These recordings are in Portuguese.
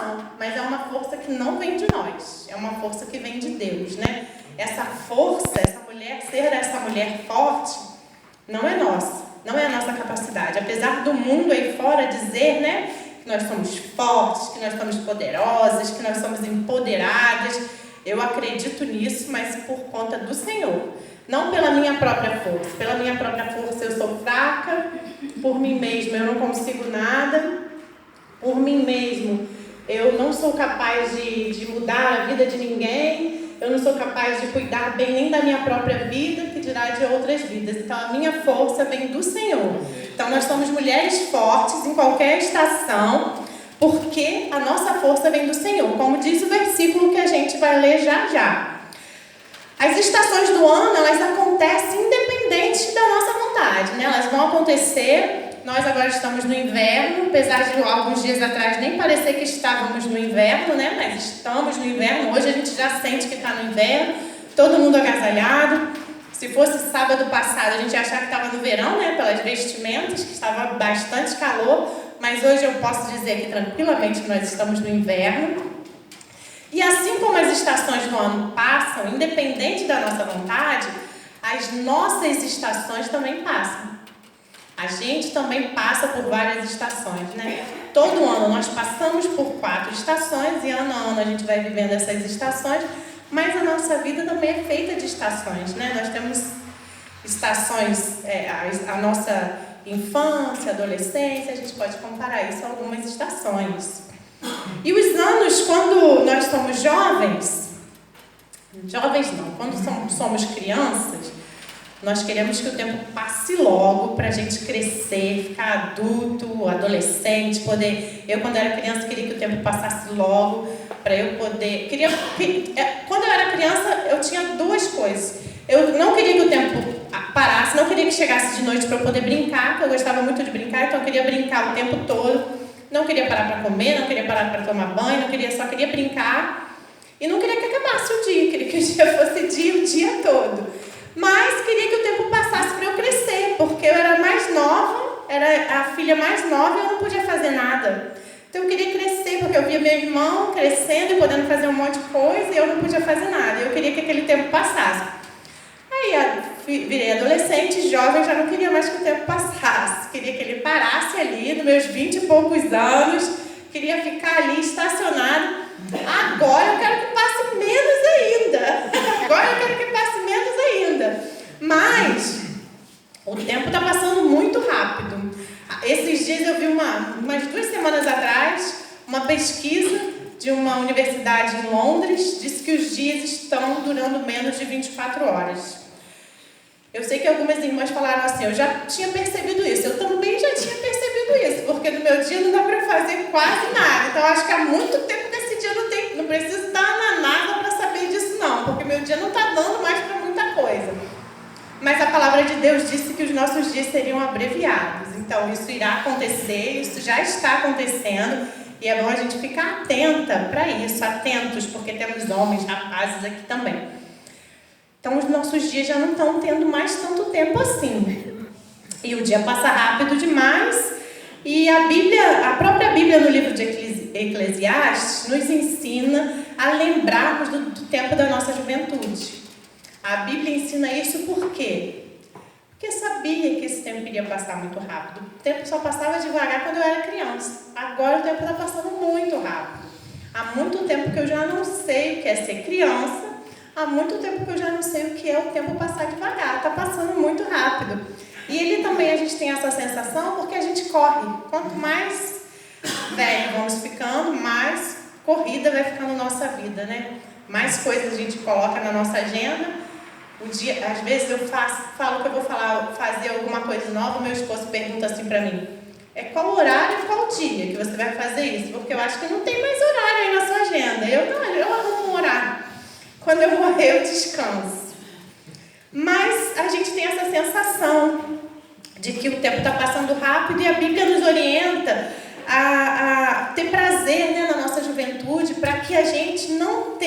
não, mas é uma força que não vem de nós, é uma força que vem de Deus, né? Essa força, ser essa mulher forte, não é nossa, não é a nossa capacidade. Apesar do mundo aí fora dizer, né, que nós somos fortes, que nós somos poderosas, que nós somos empoderadas, eu acredito nisso, mas por conta do Senhor. Não pela minha própria força. Pela minha própria força eu sou fraca, por mim mesma eu não consigo nada, por mim mesmo eu não sou capaz de mudar a vida de ninguém, eu não sou capaz de cuidar bem nem da minha própria vida, que dirá de outras vidas. Então a minha força vem do Senhor. Então nós somos mulheres fortes em qualquer estação, porque a nossa força vem do Senhor, como diz o versículo que a gente vai ler já já. As estações do ano, elas acontecem independente da nossa vontade, né? Elas vão acontecer. Nós agora estamos no inverno, apesar de alguns dias atrás nem parecer que estávamos no inverno, né? Mas estamos no inverno. Hoje a gente já sente que está no inverno, todo mundo agasalhado. Se fosse sábado passado, a gente ia achar que estava no verão, né? Pelas vestimentas, que estava bastante calor. Mas hoje eu posso dizer aqui tranquilamente que nós estamos no inverno. E assim como as estações do ano passam, independente da nossa vontade, as nossas estações também passam. A gente também passa por várias estações, né? Todo ano nós passamos por 4 estações e ano a ano a gente vai vivendo essas estações, mas a nossa vida também é feita de estações, né? Nós temos estações, a nossa infância, adolescência, a gente pode comparar isso a algumas estações. E os anos, quando nós somos jovens não, quando somos crianças, nós queremos que o tempo passe logo para a gente crescer, ficar adulto, adolescente, poder... Eu, quando era criança, queria que o tempo passasse logo para eu poder... Quando eu era criança, eu tinha 2 coisas. Eu não queria que o tempo parasse, não queria que chegasse de noite para eu poder brincar, porque eu gostava muito de brincar, então eu queria brincar o tempo todo. Não queria parar para comer, não queria parar para tomar banho, só queria brincar. E não queria que acabasse o dia, queria que o dia fosse o dia todo. Mas queria que o tempo passasse para eu crescer, porque eu era mais nova, era a filha mais nova e eu não podia fazer nada. Então eu queria crescer, porque eu via meu irmão crescendo e podendo fazer um monte de coisa e eu não podia fazer nada. Eu queria que aquele tempo passasse. Aí virei adolescente, jovem, já não queria mais que o tempo passasse. Queria que ele parasse ali, nos meus 20 e poucos anos. Queria ficar ali estacionado. Agora eu quero que passe menos ainda. Mas o tempo está passando muito rápido. Esses dias eu vi umas 2 semanas atrás, uma pesquisa de uma universidade em Londres, disse que os dias estão durando menos de 24 horas. Eu sei que algumas irmãs falaram assim, eu já tinha percebido isso, eu também já tinha percebido isso, porque no meu dia não dá para fazer quase nada. Então acho que há muito tempo desse dia não preciso estar na nada para saber disso não, porque meu dia não está dando mais para muita coisa. Mas a palavra de Deus disse que os nossos dias seriam abreviados, então isso irá acontecer, isso já está acontecendo. E é bom a gente ficar atenta para isso, atentos, porque temos homens, rapazes aqui também. Então, os nossos dias já não estão tendo mais tanto tempo assim. E o dia passa rápido demais. E a própria Bíblia, no livro de Eclesiastes, nos ensina a lembrarmos do tempo da nossa juventude. A Bíblia ensina isso por quê? Porque sabia que esse tempo iria passar muito rápido. O tempo só passava devagar quando eu era criança. Agora o tempo está passando muito rápido. Há muito tempo que eu já não sei o que é ser criança. Há muito tempo que eu já não sei o que é o tempo passar devagar. Está passando muito rápido. E ele também, a gente tem essa sensação porque a gente corre. Quanto mais velho vamos ficando, mais corrida vai ficando na nossa vida, né? Mais coisas a gente coloca na nossa agenda. Às vezes eu falo que eu vou fazer alguma coisa nova, meu esposo pergunta assim para mim, qual horário e qual dia que você vai fazer isso? Porque eu acho que não tem mais horário aí na sua agenda. Eu arrumo um horário. Quando eu morrer, eu descanso. Mas a gente tem essa sensação de que o tempo está passando rápido e a Bíblia nos orienta a ter prazer, né, na nossa juventude, para que a gente não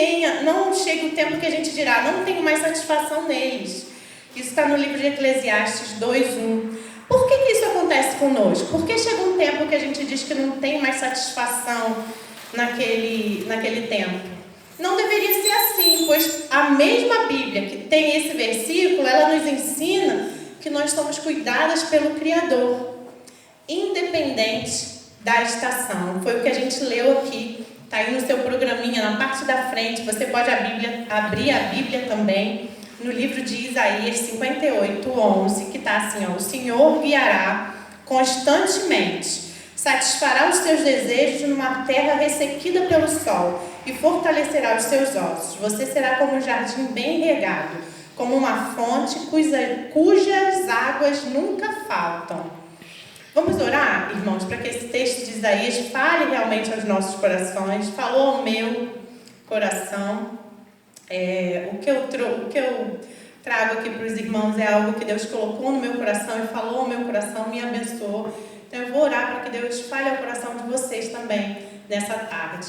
chegue o tempo que a gente dirá, não tenho mais satisfação neles. Isso está no livro de Eclesiastes 2:1. Por que isso acontece conosco? Porque chega um tempo que a gente diz que não tem mais satisfação naquele tempo. Não deveria ser assim, pois a mesma Bíblia que tem esse versículo, ela nos ensina que nós somos cuidadas pelo Criador, independente da estação. Foi o que a gente leu aqui, está aí no seu programinha, na parte da frente. Você pode abrir a Bíblia também, no livro de Isaías 58:11, que está assim, ó: o Senhor guiará constantemente, satisfará os teus desejos numa terra ressequida pelo sol e fortalecerá os seus ossos. Você será como um jardim bem regado, como uma fonte cujas águas nunca faltam. Vamos orar, irmãos, para que esse texto de Isaías fale realmente aos nossos corações. Falou ao meu coração. O que eu trago aqui para os irmãos é algo que Deus colocou no meu coração e falou ao meu coração, me abençoou. Então eu vou orar para que Deus fale ao coração de vocês também nessa tarde.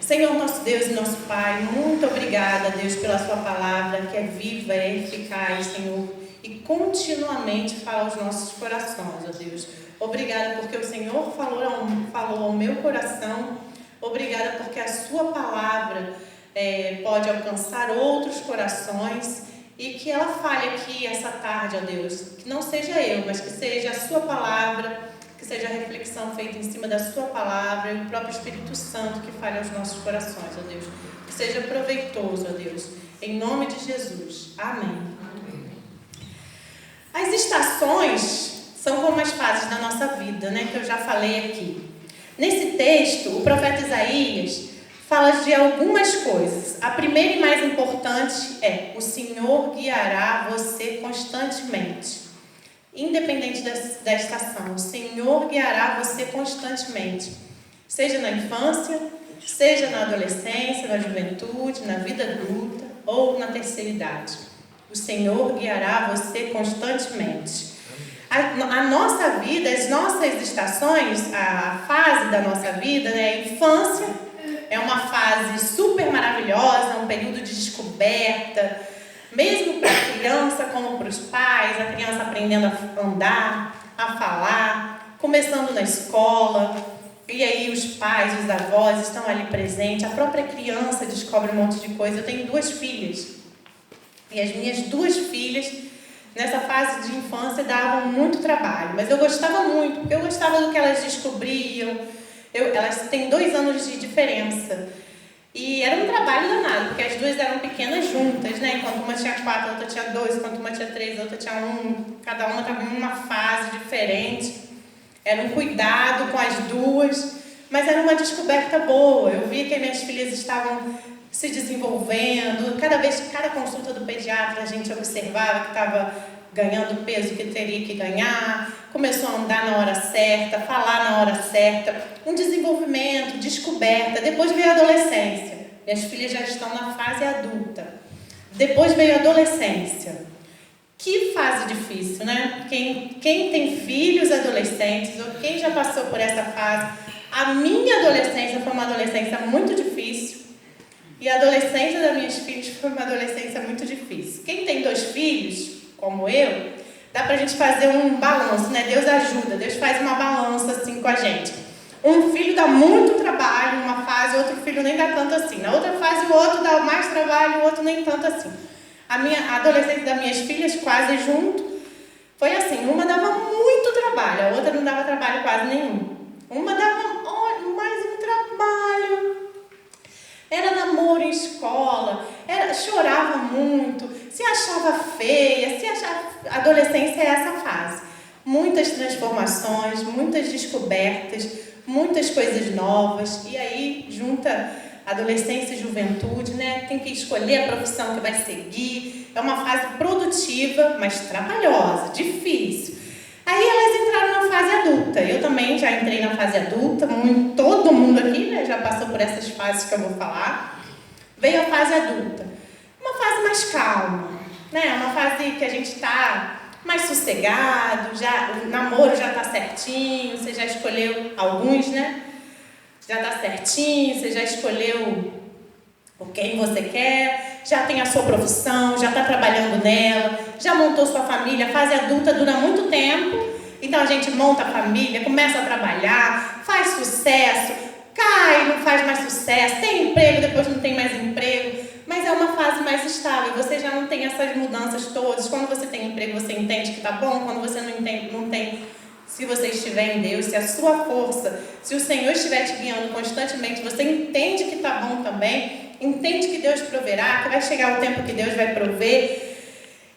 Senhor, nosso Deus e nosso Pai, muito obrigada, Deus, pela sua palavra, que é viva, é eficaz, Senhor, e continuamente fala aos nossos corações, ó Deus. Obrigada porque o Senhor falou ao meu coração. Obrigada porque a sua palavra pode alcançar outros corações e que ela fale aqui essa tarde, ó Deus. Que não seja eu, mas que seja a sua palavra, que seja a reflexão feita em cima da sua palavra e o próprio Espírito Santo que fale aos nossos corações, ó Deus. Que seja proveitoso, ó Deus. Em nome de Jesus. Amém. As estações são como as fases da nossa vida, né? Que eu já falei aqui. Nesse texto, o profeta Isaías fala de algumas coisas. A primeira e mais importante é: o Senhor guiará você constantemente. Independente da estação, o Senhor guiará você constantemente. Seja na infância, seja na adolescência, na juventude, na vida adulta ou na terceira idade. O Senhor guiará você constantemente. A nossa vida, as nossas estações, a fase da nossa vida, né? A infância é uma fase super maravilhosa, um período de descoberta, mesmo para a criança como para os pais, a criança aprendendo a andar, a falar, começando na escola, e aí os pais, os avós estão ali presentes, a própria criança descobre um monte de coisa. Eu tenho 2 filhas, e as minhas 2 filhas, nessa fase de infância, davam muito trabalho, mas eu gostava muito, porque eu gostava do que elas descobriam. Elas têm 2 anos de diferença. E era um trabalho danado, porque as 2 eram pequenas juntas, né? Enquanto uma tinha 4, a outra tinha 2, enquanto uma tinha 3, a outra tinha 1. Cada uma estava em uma fase diferente. Era um cuidado com as 2, mas era uma descoberta boa. Eu via que minhas filhas estavam se desenvolvendo. Cada consulta do pediatra, a gente observava que estava ganhando o peso que teria que ganhar, começou a andar na hora certa, falar na hora certa, um desenvolvimento, descoberta. Depois veio a adolescência. Minhas filhas já estão na fase adulta. Depois veio a adolescência. Que fase difícil, né? Quem tem filhos adolescentes, ou quem já passou por essa fase, a minha adolescência foi uma adolescência muito difícil, e a adolescência das minhas filhas foi uma adolescência muito difícil. Quem tem 2 filhos, como eu, dá pra gente fazer um balanço, né? Deus ajuda, Deus faz uma balança assim com a gente. Um filho dá muito trabalho numa fase, outro filho nem dá tanto assim. Na outra fase, o outro dá mais trabalho, o outro nem tanto assim. A adolescência das minhas filhas, quase junto, foi assim: uma dava muito trabalho, a outra não dava trabalho quase nenhum. Uma dava mais um trabalho. Era namoro em escola, chorava muito, se achava feia, A adolescência é essa fase. Muitas transformações, muitas descobertas, muitas coisas novas. E aí junta adolescência e juventude, né? Tem que escolher a profissão que vai seguir. É uma fase produtiva, mas trabalhosa, difícil. Aí elas entraram na fase adulta. Eu também já entrei na fase adulta. Todo mundo aqui, né, já passou por essas fases que eu vou falar. Veio a fase adulta. Uma fase mais calma, né? Uma fase que a gente está mais sossegado, o namoro já está certinho, você já escolheu alguns, né? Já está certinho, você já escolheu quem você quer, já tem a sua profissão, já está trabalhando nela, já montou sua família. A fase adulta dura muito tempo, então a gente monta a família, começa a trabalhar, faz sucesso, cai, não faz mais sucesso, tem emprego, depois não tem mais emprego, mas é uma fase mais estável, você já não tem essas mudanças todas. Quando você tem emprego, você entende que está bom, quando você não tem, se você estiver em Deus, se a sua força, se o Senhor estiver te guiando constantemente, você entende que está bom também, entende que Deus proverá, que vai chegar o tempo que Deus vai prover.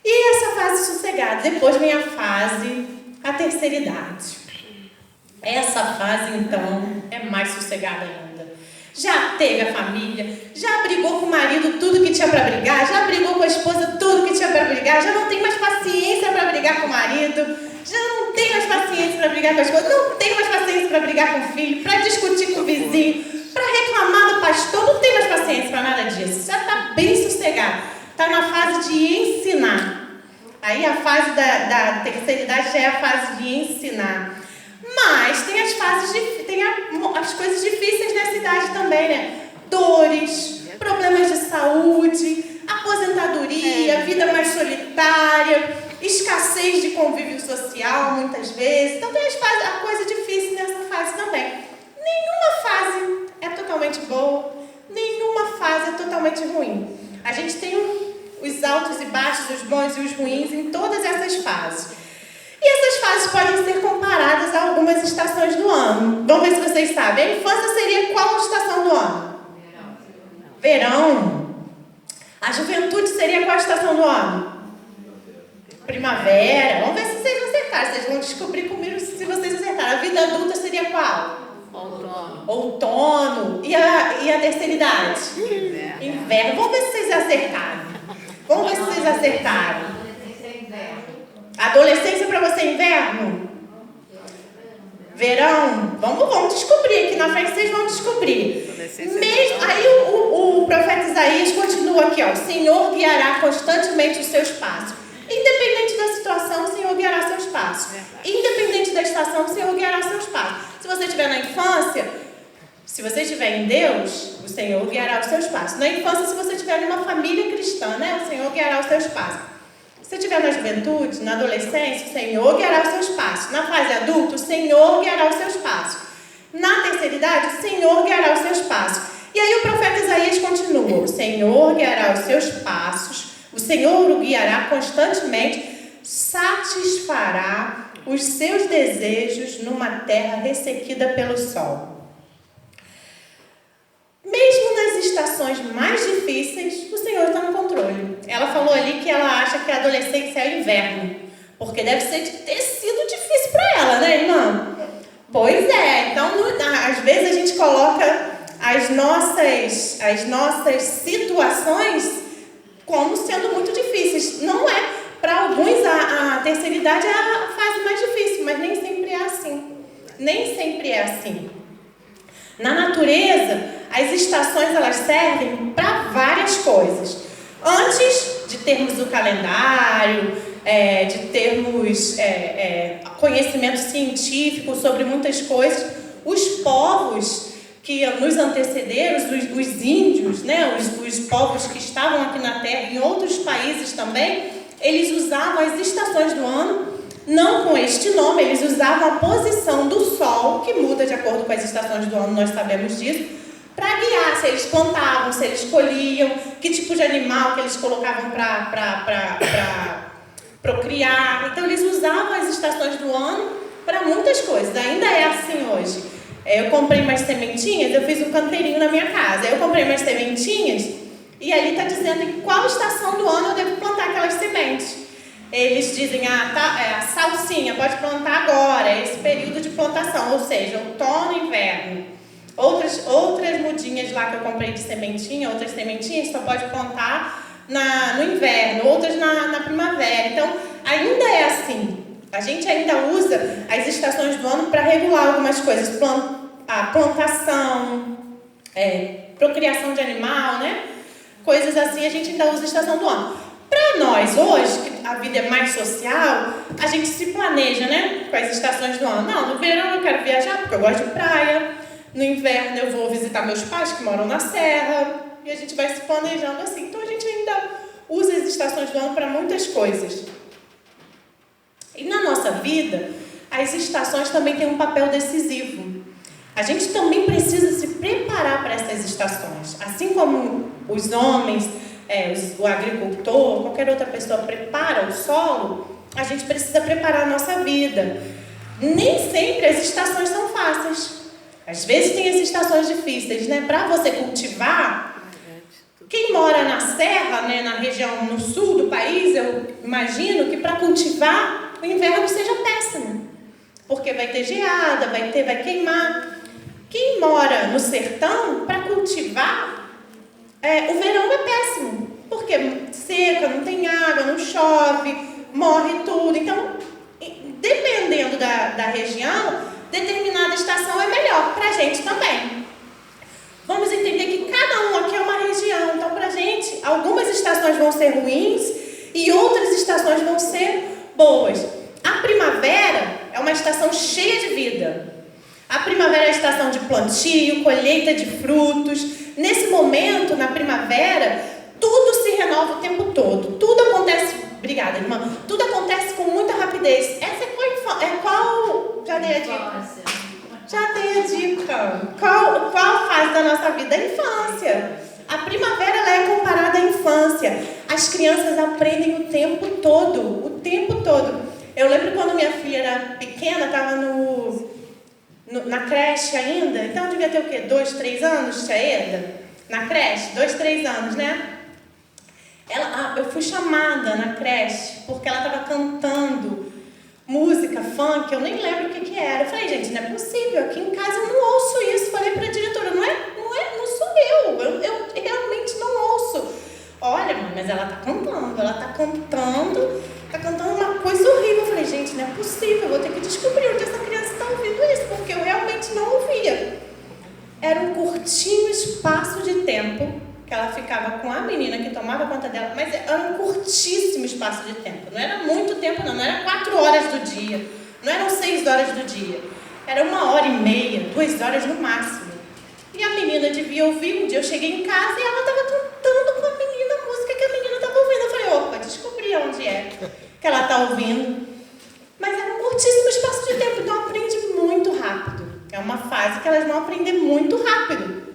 E essa fase sossegada. Depois vem a terceira idade. Essa fase, então, é mais sossegada ainda. Já teve a família, já brigou com o marido tudo que tinha para brigar, já brigou com a esposa tudo que tinha para brigar, já não tem mais paciência para brigar com o marido, já não tem mais paciência para brigar com a esposa, não tem mais paciência para brigar com o filho, para discutir com o vizinho, para reclamar do pastor, não tem mais paciência para nada disso. Já está bem sossegado, está na fase de ensinar. Aí a fase da terceira idade já é a fase de ensinar. Mas tem as coisas difíceis nessa idade também, né? Dores, problemas de saúde, aposentadoria, vida mais solitária, escassez de convívio social muitas vezes. Então tem a coisa difícil nessa fase também. Nenhuma fase é totalmente boa, nenhuma fase é totalmente ruim. A gente tem os altos e baixos, os bons e os ruins em todas essas fases. E essas fases podem ser comparadas a algumas estações do ano. Vamos ver se vocês sabem. A infância seria qual estação do ano? Verão. A juventude seria qual estação do ano? Primavera. Vamos ver se vocês acertaram. Vocês vão descobrir comigo se vocês acertaram. A vida adulta seria qual? Outono. E a terceira idade? Inverno. Vamos ver se vocês acertaram. Adolescência para você é inverno? Verão? Vamos descobrir aqui na frente, vocês vão descobrir. Aí o profeta Isaías continua aqui, ó. O Senhor guiará constantemente os seus passos. Independente da situação, o Senhor guiará seus passos. Independente da estação, o Senhor guiará seus passos. Se você estiver na infância, se você estiver em Deus, o Senhor guiará os seus passos. Na infância, se você estiver numa família cristã, né, o Senhor guiará os seus passos. Se estiver na juventude, na adolescência, o Senhor guiará os seus passos. Na fase adulta, o Senhor guiará os seus passos. Na terceira idade, o Senhor guiará os seus passos. E aí o profeta Isaías continua. O Senhor guiará os seus passos. O Senhor o guiará constantemente. Satisfará os seus desejos numa terra ressequida pelo sol. Mesmo nas estações mais difíceis, o Senhor está no controle. Ela falou ali que ela acha que a adolescência é o inverno, porque deve ter sido difícil para ela, né, irmã? Pois é, então às vezes a gente coloca as nossas situações como sendo muito difíceis. Não é, para alguns a terceira idade é a fase mais difícil, mas nem sempre é assim. Nem sempre é assim. Na natureza, as estações elas servem para várias coisas. Antes de termos o calendário, de termos conhecimento científico sobre muitas coisas, os povos que nos antecederam, os índios, né, os povos que estavam aqui na Terra, em outros países também, eles usavam as estações do ano. Não com este nome, eles usavam a posição do sol, que muda de acordo com as estações do ano, nós sabemos disso, para guiar se eles plantavam, se eles colhiam, que tipo de animal que eles colocavam para procriar. Então, eles usavam as estações do ano para muitas coisas. Ainda é assim hoje. Eu comprei umas sementinhas, eu fiz um canteirinho na minha casa. Eu comprei umas sementinhas e ali está dizendo em qual estação do ano eu devo plantar aquelas sementes. Eles dizem, a salsinha pode plantar agora, é esse período de plantação, ou seja, outono e inverno. Outras mudinhas lá que eu comprei de sementinha, outras sementinhas só pode plantar no inverno, outras na primavera. Então, ainda é assim. A gente ainda usa as estações do ano para regular algumas coisas. A plantação, procriação de animal, né? Coisas assim, a gente ainda usa a estação do ano. Para nós hoje, que a vida é mais social, a gente se planeja, né? Com as estações do ano. Não, no verão eu quero viajar porque eu gosto de praia. No inverno eu vou visitar meus pais que moram na serra. E a gente vai se planejando assim. Então a gente ainda usa as estações do ano para muitas coisas. E na nossa vida, as estações também têm um papel decisivo. A gente também precisa se preparar para essas estações. Assim como os homens, o agricultor, qualquer outra pessoa prepara o solo, a gente precisa preparar a nossa vida. Nem sempre as estações são fáceis. Às vezes tem as estações difíceis, né? Para você cultivar, quem mora na serra, né, na região no sul do país, eu imagino que para cultivar o inverno seja péssimo. Porque vai ter geada, vai queimar. Quem mora no sertão, para cultivar, o verão é péssimo. Porque seca, não tem água, não chove, morre tudo. Então, dependendo da região, determinada estação é melhor. Para a gente também. Vamos entender que cada um aqui é uma região. Então, para a gente, algumas estações vão ser ruins e outras estações vão ser boas. A primavera é uma estação cheia de vida. A primavera é a estação de plantio, colheita de frutos. Nesse momento, na primavera, tudo se renova o tempo todo. Tudo acontece... Obrigada, irmã. Tudo acontece com muita rapidez. Essa é qual... Já dei a dica. Já dei a dica. Qual fase da nossa vida? A infância. A primavera ela é comparada à infância. As crianças aprendem o tempo todo. O tempo todo. Eu lembro quando minha filha era pequena, estava na creche ainda. Então devia ter o quê? 2, 3 anos, tia Eda? Na creche? 2, 3 anos, né? Eu fui chamada na creche porque ela estava cantando música, funk, eu nem lembro o que era. Eu falei, gente, não é possível, aqui em casa eu não ouço isso. Falei para a diretora, não sou eu realmente não ouço. Olha, mãe, mas ela está cantando uma coisa horrível. Eu falei, gente, não é possível, eu vou ter que descobrir onde essa criança está ouvindo isso, porque eu realmente não ouvia. Era um curtinho espaço de tempo que ela ficava com a menina que tomava conta dela, mas era um curtíssimo espaço de tempo. Não era muito tempo, não era 4 horas do dia, não eram 6 horas do dia. Era 1h30, 2 horas no máximo. E a menina devia ouvir. Um dia eu cheguei em casa e ela estava cantando com a menina a música que a menina estava ouvindo. Eu falei, opa, descobri onde é que ela está ouvindo. Mas era um curtíssimo espaço de tempo, então aprende muito rápido. É uma fase que elas vão aprender muito rápido.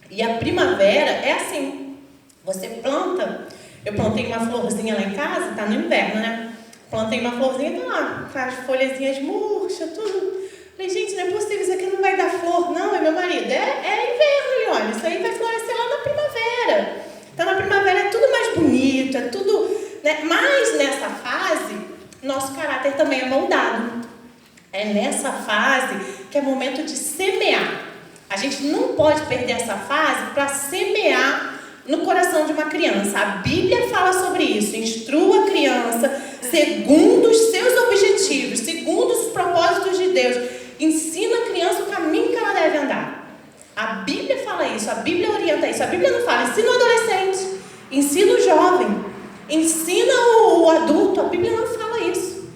E a primavera é assim. Você planta. Eu plantei uma florzinha lá em casa, tá no inverno, né? Plantei uma florzinha, tá lá, com as folhazinhas murchas, tudo. Falei, gente, não é possível, isso aqui não vai dar flor, não. E meu marido, é inverno, e olha, isso aí vai florescer lá na primavera. Então, na primavera é tudo mais bonito, é tudo... né? Mas, nessa fase, nosso caráter também é moldado. É nessa fase que é momento de semear. A gente não pode perder essa fase para semear no coração de uma criança. A Bíblia fala sobre isso. Instrua a criança segundo os seus objetivos, segundo os propósitos de Deus. Ensina a criança o caminho que ela deve andar. A Bíblia fala isso, a Bíblia orienta isso. A Bíblia não fala, ensina o adolescente, ensina o jovem, ensina o adulto. A Bíblia não fala isso.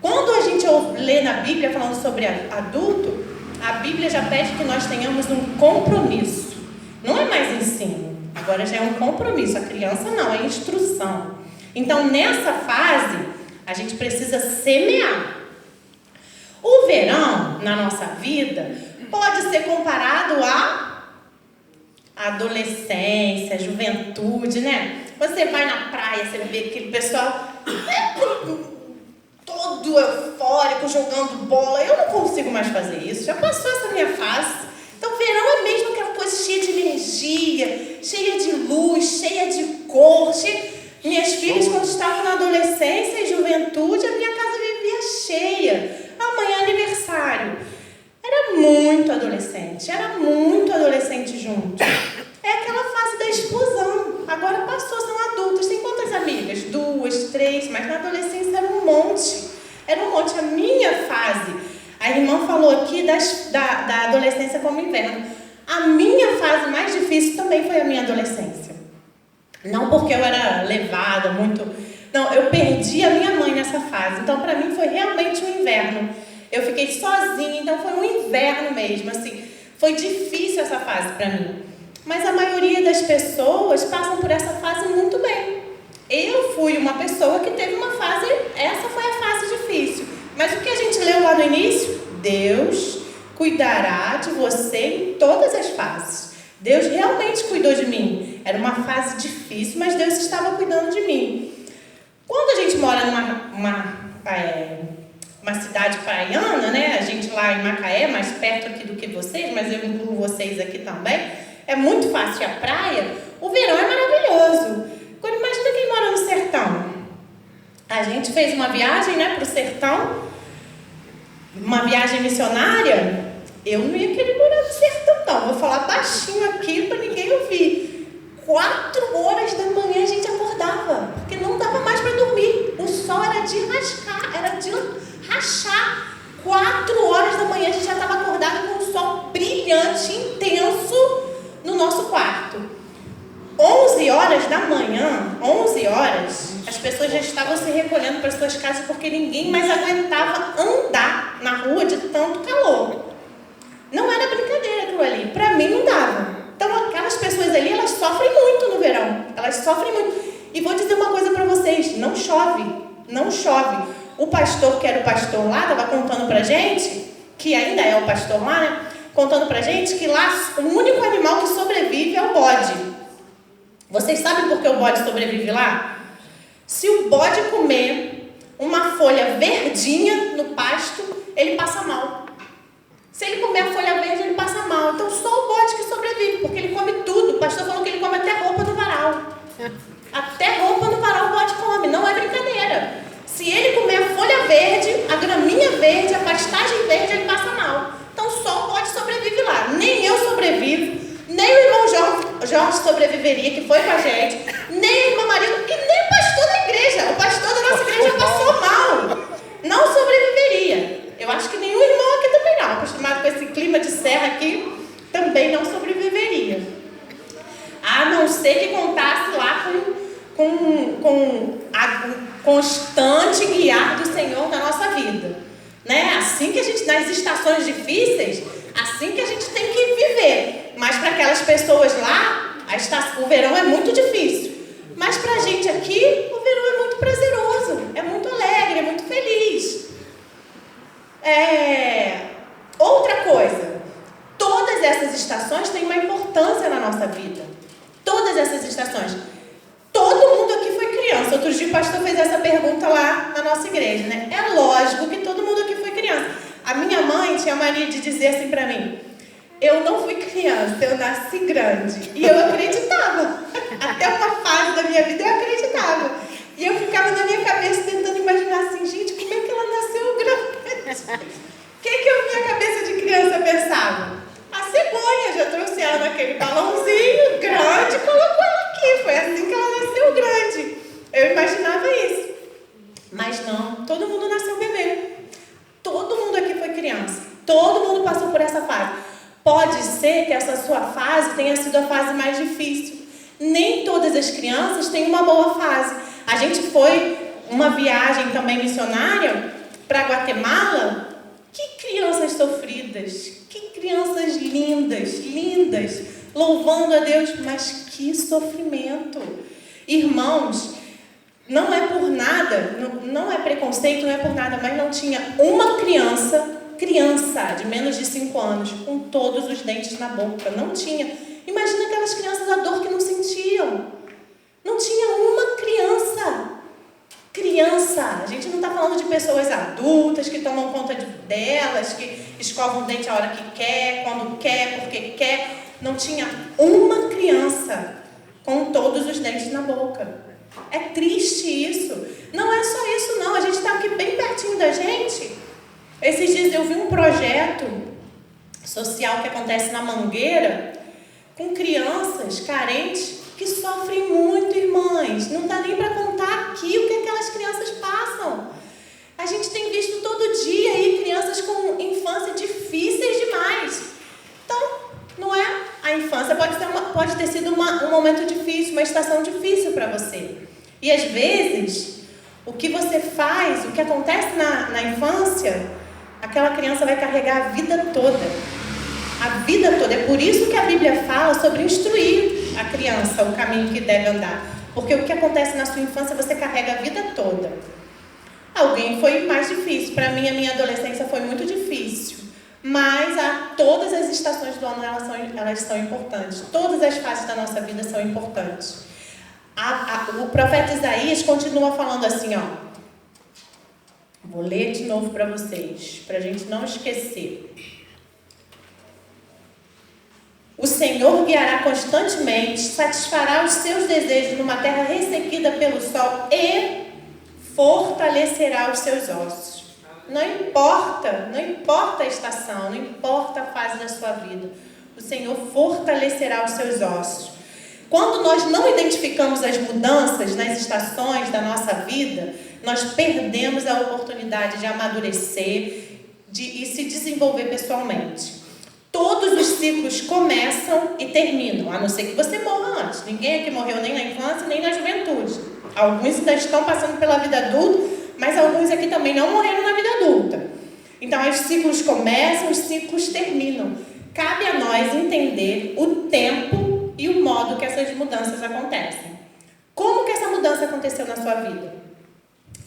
Quando a gente lê na Bíblia falando sobre adulto, a Bíblia já pede que nós tenhamos um compromisso. Não é mais ensino, agora já é um compromisso. A criança não, é instrução. Então, nessa fase, a gente precisa semear. O verão, na nossa vida, pode ser comparado à adolescência, juventude, né? Você vai na praia, você vê aquele pessoal todo eufórico, jogando bola. Eu não consigo mais fazer isso, já passou essa minha fase. Então, verão é mesmo aquela coisa cheia de energia, cheia de luz, cheia de cor. Minhas filhas, quando estavam na adolescência e juventude, a minha casa vivia cheia. Amanhã é aniversário. Era muito adolescente junto. É aquela fase da explosão. Agora passou, são adultos. Tem quantas amigas? 2, 3, mas na adolescência era um monte. A minha fase, a irmã falou aqui da adolescência como inverno. A minha fase mais difícil também foi a minha adolescência. Não porque eu era levada muito... Não, eu perdi a minha mãe nessa fase. Então, para mim, foi realmente um inverno. Eu fiquei sozinha, então foi um inverno mesmo, assim. Foi difícil essa fase para mim. Mas a maioria das pessoas passam por essa fase muito bem. Eu fui uma pessoa que teve uma fase... Essa foi a fase difícil. Mas o que a gente leu lá no início? Deus cuidará de você em todas as fases. Deus realmente cuidou de mim. Era uma fase difícil, mas Deus estava cuidando de mim. Quando a gente mora numa cidade praiana, né? A gente lá em Macaé, mais perto aqui do que vocês, mas eu incluo vocês aqui também. É muito fácil ir à praia. O verão é maravilhoso. Agora imagina quem mora no sertão. A gente fez uma viagem, né, para o sertão, uma viagem missionária. Eu não ia querer morar no sertão, não. Vou falar baixinho aqui para ninguém ouvir. 4 horas da manhã a gente acordava, porque não dava mais para dormir. O sol era de rascar, era de rachar. 4 horas da manhã a gente já estava acordado com o sol brilhante, intenso no nosso quarto. 11 horas da manhã, 11 horas, as pessoas já estavam se recolhendo para suas casas porque ninguém mais aguentava andar na rua de tanto calor. Não era brincadeira aquilo ali, para mim não dava. Então aquelas pessoas ali, elas sofrem muito no verão, elas sofrem muito. E vou dizer uma coisa para vocês, não chove, não chove. O pastor, que era o pastor lá, estava contando pra gente, que ainda é o pastor lá, né? Contando pra gente que lá o único animal que sobrevive é o bode. Vocês sabem por que o bode sobrevive lá? Se o bode comer uma folha verdinha no pasto, ele passa mal. Se ele comer a folha verde, ele passa mal. Então só o bode que sobrevive, porque ele come tudo. O pastor falou que ele come até roupa no varal. Até roupa no varal o bode come, não é brincadeira. Se ele comer a folha verde, a graminha verde, a pastagem verde, ele passa mal. Então só o bode sobrevive lá. Nem eu sobrevivo, nem o irmão Jorge sobreviveria, que foi com a gente, nem a irmã Maria, e nem o pastor da igreja. O pastor da nossa igreja passou mal. Não sobreviveria. Eu acho que nenhum irmão aqui também não. Acostumado com esse clima de serra aqui, também não sobreviveria. A não ser que contasse lá com a constante guiar do Senhor na nossa vida. Né? Assim que a gente, nas estações difíceis, assim que a gente tem que viver. Mas para aquelas pessoas lá, o verão é muito difícil. Mas para a gente aqui, o verão é muito prazeroso, é muito alegre, é muito feliz. Outra coisa, todas essas estações têm uma importância na nossa vida. Todas essas estações. Todo mundo aqui foi criança. Outro dia o pastor fez essa pergunta lá na nossa igreja, né? É lógico que todo mundo aqui foi criança. A minha mãe tinha a mania de dizer assim pra mim: eu não fui criança, eu nasci grande. E eu acreditava. Até uma fase da minha vida eu acreditava. E eu ficava na minha cabeça tentando imaginar assim: gente, como é que ela nasceu grande? O que a minha cabeça de criança pensava? A cegonha, já trouxe ela naquele balãozinho grande e colocou ela aqui. Foi assim que ela nasceu grande. Eu imaginava isso. Mas não, todo mundo nasceu bebê. Todo mundo aqui foi criança. Todo mundo passou por essa fase. Pode ser que essa sua fase tenha sido a fase mais difícil. Nem todas as crianças têm uma boa fase. A gente foi uma viagem também missionária para Guatemala. Que crianças sofridas, que crianças lindas, louvando a Deus, mas que sofrimento. Irmãos, não é por nada, não é preconceito, não é por nada, mas não tinha uma criança de menos de 5 anos, com todos os dentes na boca, não tinha. Imagina aquelas crianças, a dor que não sentiam. Não tinha uma criança. A gente não está falando de pessoas adultas que tomam conta delas, que escovam o dente a hora que quer, quando quer, porque quer. Não tinha uma criança com todos os dentes na boca. É triste isso. Não é só isso não, a gente está aqui bem pertinho da gente. Esses dias eu vi um projeto social que acontece na Mangueira com crianças carentes que sofrem muito, irmãs. Não dá nem para contar aqui o que aquelas crianças passam. A gente tem visto todo dia aí crianças com infância difíceis demais. Então, não é? A infância pode ter sido um momento difícil, uma estação difícil para você. E às vezes, o que você faz, o que acontece na infância, aquela criança vai carregar a vida toda. A vida toda. É por isso que a Bíblia fala sobre instruir a criança o caminho que deve andar. Porque o que acontece na sua infância você carrega a vida toda. Alguém foi mais difícil. Para mim, a minha adolescência foi muito difícil. Mas todas as estações do ano elas são importantes. Todas as fases da nossa vida são importantes. O profeta Isaías continua falando assim, ó. Vou ler de novo para vocês, para a gente não esquecer. O Senhor guiará constantemente, satisfará os seus desejos numa terra ressequida pelo sol e fortalecerá os seus ossos. Não importa a estação, não importa a fase da sua vida. O Senhor fortalecerá os seus ossos. Quando nós não identificamos as mudanças nas estações da nossa vida, nós perdemos a oportunidade de amadurecer e se desenvolver pessoalmente. Todos os ciclos começam e terminam, a não ser que você morra antes. Ninguém aqui morreu nem na infância, nem na juventude. Alguns ainda estão passando pela vida adulta, mas alguns aqui também não morreram na vida adulta. Então, os ciclos começam, os ciclos terminam. Cabe a nós entender o tempo e o modo que essas mudanças acontecem. Como que essa mudança aconteceu na sua vida?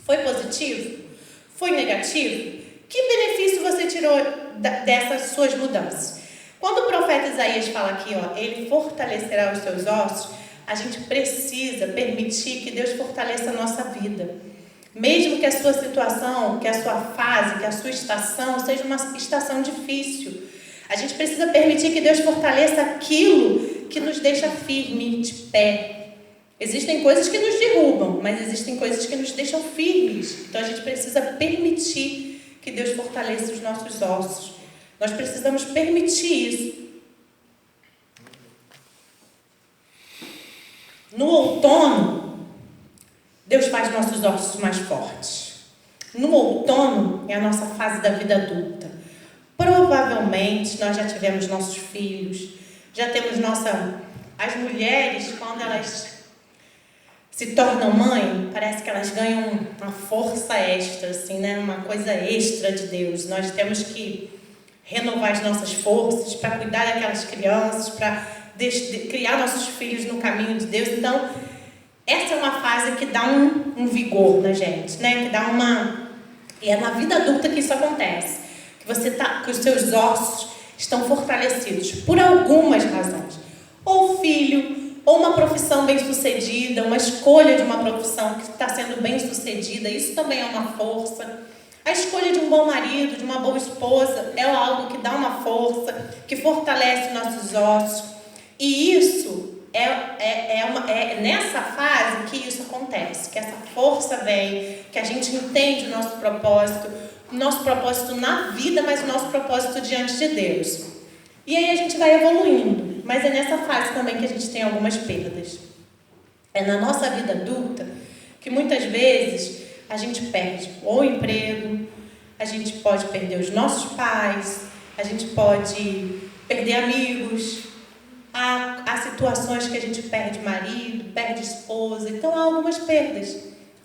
Foi positivo? Foi negativo? Que benefício você tirou dessas suas mudanças? Quando o profeta Isaías fala aqui, ó, ele fortalecerá os seus ossos, a gente precisa permitir que Deus fortaleça a nossa vida. Mesmo que a sua situação, que a sua fase, que a sua estação seja uma estação difícil, a gente precisa permitir que Deus fortaleça aquilo que nos deixa firme, de pé. Existem coisas que nos derrubam, mas existem coisas que nos deixam firmes. Então a gente precisa permitir que Deus fortaleça os nossos ossos. Nós precisamos permitir isso. No outono, Deus faz nossos ossos mais fortes. No outono é a nossa fase da vida adulta. Provavelmente nós já tivemos nossos filhos, já temos as mulheres, quando elas se tornam mãe, parece que elas ganham uma força extra, assim, né? Uma coisa extra de Deus. Nós temos que renovar as nossas forças para cuidar daquelas crianças, para criar nossos filhos no caminho de Deus. Então, essa é uma fase que dá um vigor na gente, né? Que dá E é na vida adulta que isso acontece. Que os seus ossos estão fortalecidos por algumas razões. Ou filho, ou uma profissão bem-sucedida, uma escolha de uma profissão que está sendo bem-sucedida, isso também é uma força. A escolha de um bom marido, de uma boa esposa, é algo que dá uma força, que fortalece nossos ossos. E isso é nessa fase que isso acontece, que essa força vem, que a gente entende o nosso propósito na vida, mas o nosso propósito diante de Deus. E aí a gente vai evoluindo, mas é nessa fase também que a gente tem algumas perdas. É na nossa vida adulta que muitas vezes a gente perde o emprego, a gente pode perder os nossos pais, a gente pode perder amigos, há situações que a gente perde marido, perde esposa, então há algumas perdas.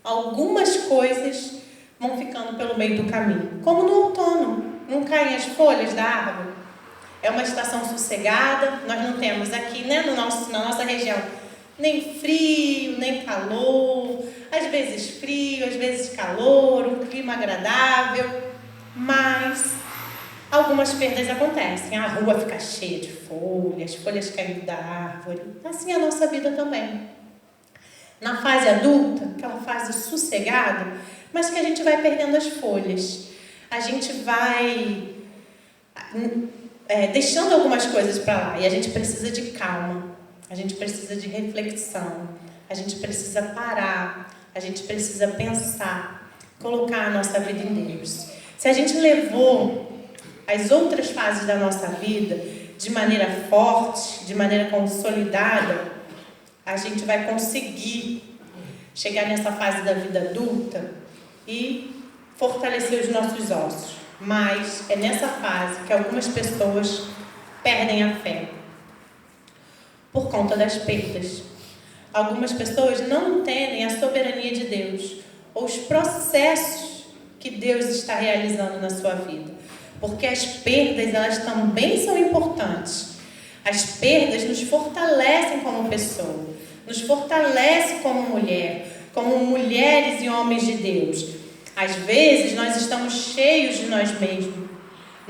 Algumas coisas vão ficando pelo meio do caminho, como no outono, não caem as folhas da árvore. É uma estação sossegada, nós não temos aqui, né, na nossa região, nem frio, nem calor, às vezes frio, às vezes calor, um clima agradável, mas algumas perdas acontecem, a rua fica cheia de folhas, folhas caindo da árvore, assim é a nossa vida também. Na fase adulta, aquela fase sossegada, mas que a gente vai perdendo as folhas, a gente vai deixando algumas coisas para lá, e a gente precisa de calma, a gente precisa de reflexão, a gente precisa parar, a gente precisa pensar, colocar a nossa vida em Deus. Se a gente levou as outras fases da nossa vida de maneira forte, de maneira consolidada, a gente vai conseguir chegar nessa fase da vida adulta e fortalecer os nossos ossos. Mas é nessa fase que algumas pessoas perdem a fé por conta das perdas. Algumas pessoas não entendem a soberania de Deus ou os processos que Deus está realizando na sua vida. Porque as perdas, elas também são importantes. As perdas nos fortalecem como pessoa, nos fortalecem como mulher, como mulheres e homens de Deus. Às vezes nós estamos cheios de nós mesmos,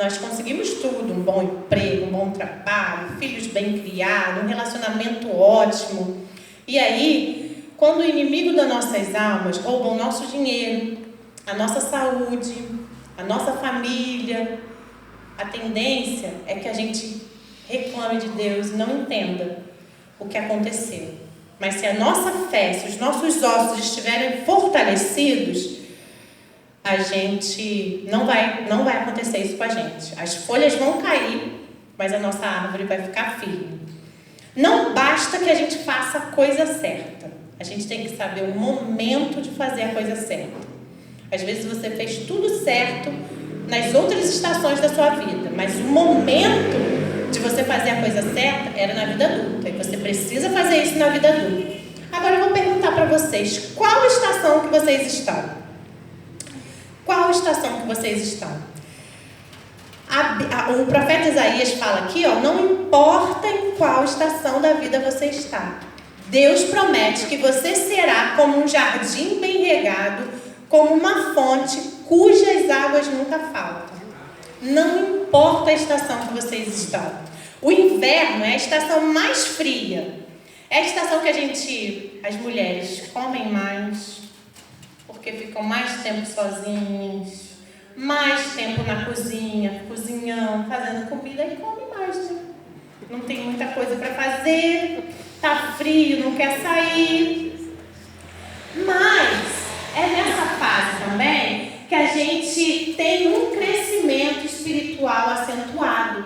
nós conseguimos tudo, um bom emprego, um bom trabalho, filhos bem criados, um relacionamento ótimo. E aí, quando o inimigo das nossas almas rouba o nosso dinheiro, a nossa saúde, a nossa família, a tendência é que a gente reclame de Deus e não entenda o que aconteceu. Mas se a nossa fé, se os nossos ossos estiverem fortalecidos, a gente não vai acontecer isso com a gente. As folhas vão cair, mas a nossa árvore vai ficar firme. Não basta que a gente faça a coisa certa. A gente tem que saber o momento de fazer a coisa certa. Às vezes você fez tudo certo nas outras estações da sua vida, mas o momento de você fazer a coisa certa era na vida adulta. E você precisa fazer isso na vida adulta. Agora eu vou perguntar para vocês, qual estação que vocês estão? Qual estação que vocês estão? O profeta Isaías fala aqui, não importa em qual estação da vida você está. Deus promete que você será como um jardim bem regado, como uma fonte cujas águas nunca faltam. Não importa a estação que vocês estão. O inverno é a estação mais fria. É a estação que as mulheres comem mais, porque ficam mais tempo sozinhas, mais tempo na cozinha, cozinhando, fazendo comida e come mais, né? Não tem muita coisa para fazer, tá frio, não quer sair. Mas é nessa fase também que a gente tem um crescimento espiritual acentuado.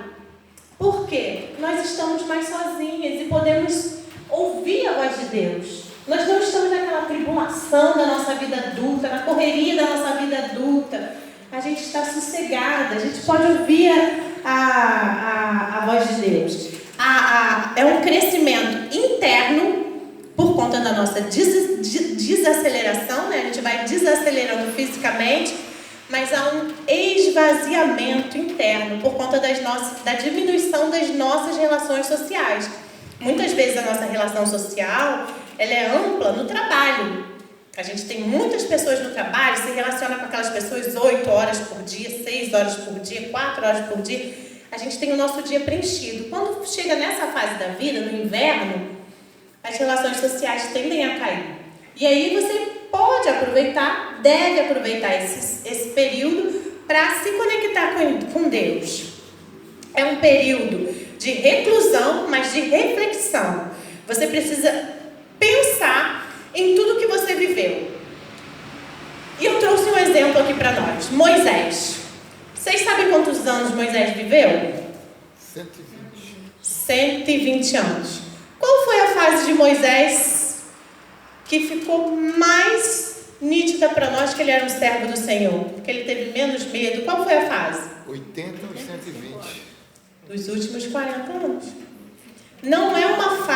Por quê? Nós estamos mais sozinhas e podemos ouvir a voz de Deus. Nós não estamos naquela tribulação da nossa vida adulta, na correria da nossa vida adulta. A gente está sossegada, a gente pode ouvir a voz de Deus. É um crescimento interno por conta da nossa desaceleração, né? A gente vai desacelerando fisicamente, mas há um esvaziamento interno por conta da diminuição das nossas relações sociais. Muitas vezes a nossa relação social ela é ampla no trabalho. A gente tem muitas pessoas no trabalho, se relaciona com aquelas pessoas 8 horas por dia, 6 horas por dia, 4 horas por dia. A gente tem o nosso dia preenchido. Quando chega nessa fase da vida, no inverno, as relações sociais tendem a cair. E aí você pode aproveitar, deve aproveitar esse período para se conectar com Deus. É um período de reclusão, mas de reflexão. Você precisa pensar em tudo que você viveu. E eu trouxe um exemplo aqui para nós. Moisés. Vocês sabem quantos anos Moisés viveu? 120. 120 anos. Qual foi a fase de Moisés que ficou mais nítida para nós que ele era um servo do Senhor? Que ele teve menos medo? Qual foi a fase? 80 ou 120. Dos últimos 40 anos. Não é uma fase